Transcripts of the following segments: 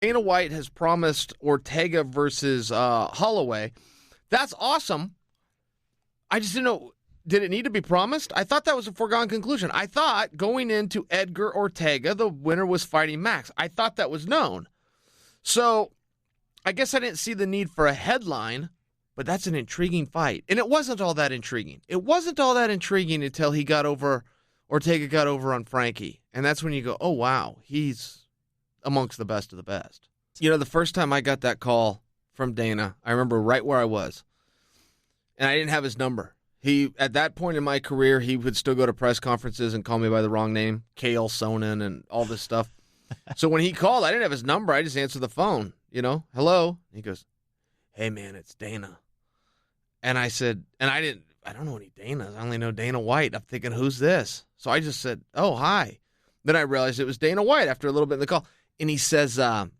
Dana White has promised Ortega versus Holloway. That's awesome. I just didn't know, did it need to be promised? I thought that was a foregone conclusion. I thought going into Edgar Ortega, the winner was fighting Max. I thought that was known. So I guess I didn't see the need for a headline, but that's an intriguing fight. And it wasn't all that intriguing. It wasn't all that intriguing until Ortega got over on Frankie. And that's when you go, oh, wow, he's amongst the best of the best. You know, the first time I got that call from Dana, I remember right where I was. And I didn't have his number. At that point in my career, he would still go to press conferences and call me by the wrong name, Chael Sonnen and all this stuff. So when he called, I didn't have his number. I just answered the phone, hello. And he goes, hey, man, it's Dana. And I said, and I don't know any Danas. I only know Dana White. I'm thinking, who's this? So I just said, oh, hi. Then I realized it was Dana White after a little bit in the call. And he says, you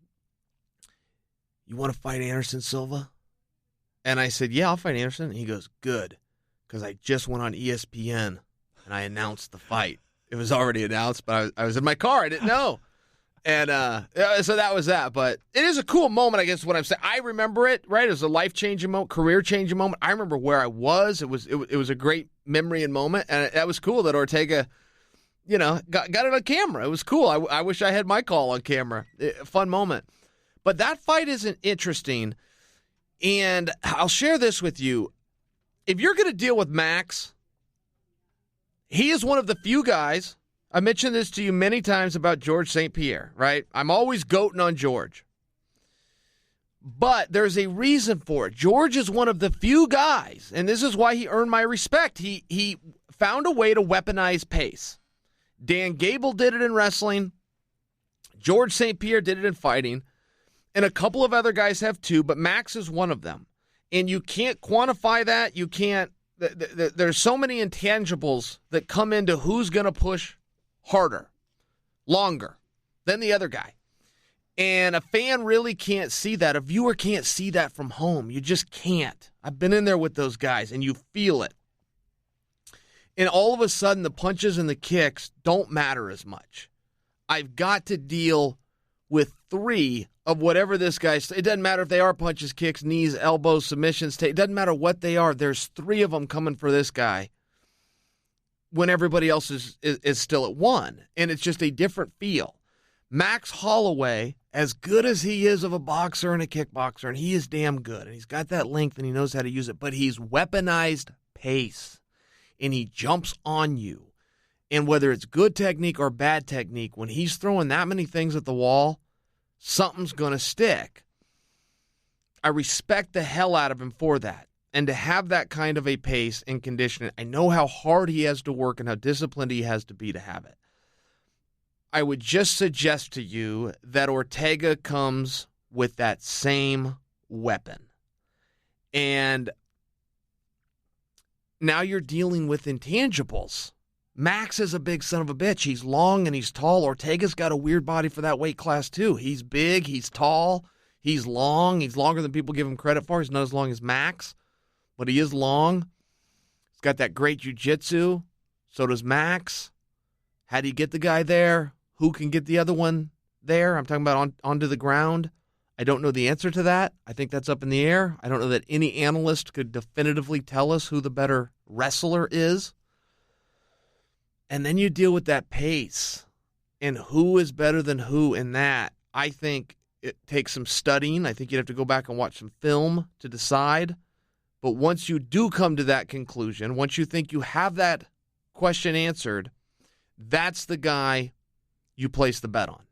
want to fight Anderson Silva? And I said, yeah, I'll fight Anderson. And he goes, good, because I just went on ESPN and I announced the fight. It was already announced, but I was in my car. I didn't know. And so that was that. But it is a cool moment, I guess, is what I'm saying. I remember it, right? It was a life-changing moment, career-changing moment. I remember where I was. It was a great memory and moment. And that was cool that Ortega, got it on camera. It was cool. I wish I had my call on camera. Fun moment. But that fight isn't interesting. And I'll share this with you. If you're going to deal with Max, he is one of the few guys. I mentioned this to you many times about George St. Pierre, right? I'm always goating on George. But there's a reason for it. George is one of the few guys, and this is why he earned my respect. He found a way to weaponize pace. Dan Gable did it in wrestling. George St. Pierre did it in fighting. And a couple of other guys have too, but Max is one of them. And you can't quantify that. You can't. There's so many intangibles that come into who's going to push harder, longer than the other guy. And a fan really can't see that. A viewer can't see that from home. You just can't. I've been in there with those guys, and you feel it. And all of a sudden, the punches and the kicks don't matter as much. I've got to deal with three of whatever this guy's. It doesn't matter if they are punches, kicks, knees, elbows, submissions. It doesn't matter what they are. There's three of them coming for this guy when everybody else is still at one. And it's just a different feel. Max Holloway, as good as he is of a boxer and a kickboxer, and he is damn good, and he's got that length and he knows how to use it, but he's weaponized pace, and he jumps on you. And whether it's good technique or bad technique, when he's throwing that many things at the wall, something's going to stick. I respect the hell out of him for that. And to have that kind of a pace and conditioning, I know how hard he has to work and how disciplined he has to be to have it. I would just suggest to you that Ortega comes with that same weapon. And now you're dealing with intangibles. Max is a big son of a bitch. He's long and he's tall. Ortega's got a weird body for that weight class too. He's big, he's tall, he's long. He's longer than people give him credit for. He's not as long as Max, but he is long. He's got that great jiu-jitsu. So does Max. How do you get the guy there? Who can get the other one there? I'm talking about onto the ground. I don't know the answer to that. I think that's up in the air. I don't know that any analyst could definitively tell us who the better wrestler is. And then you deal with that pace and who is better than who in that. I think it takes some studying. I think you'd have to go back and watch some film to decide. But once you do come to that conclusion, once you think you have that question answered, that's the guy you place the bet on.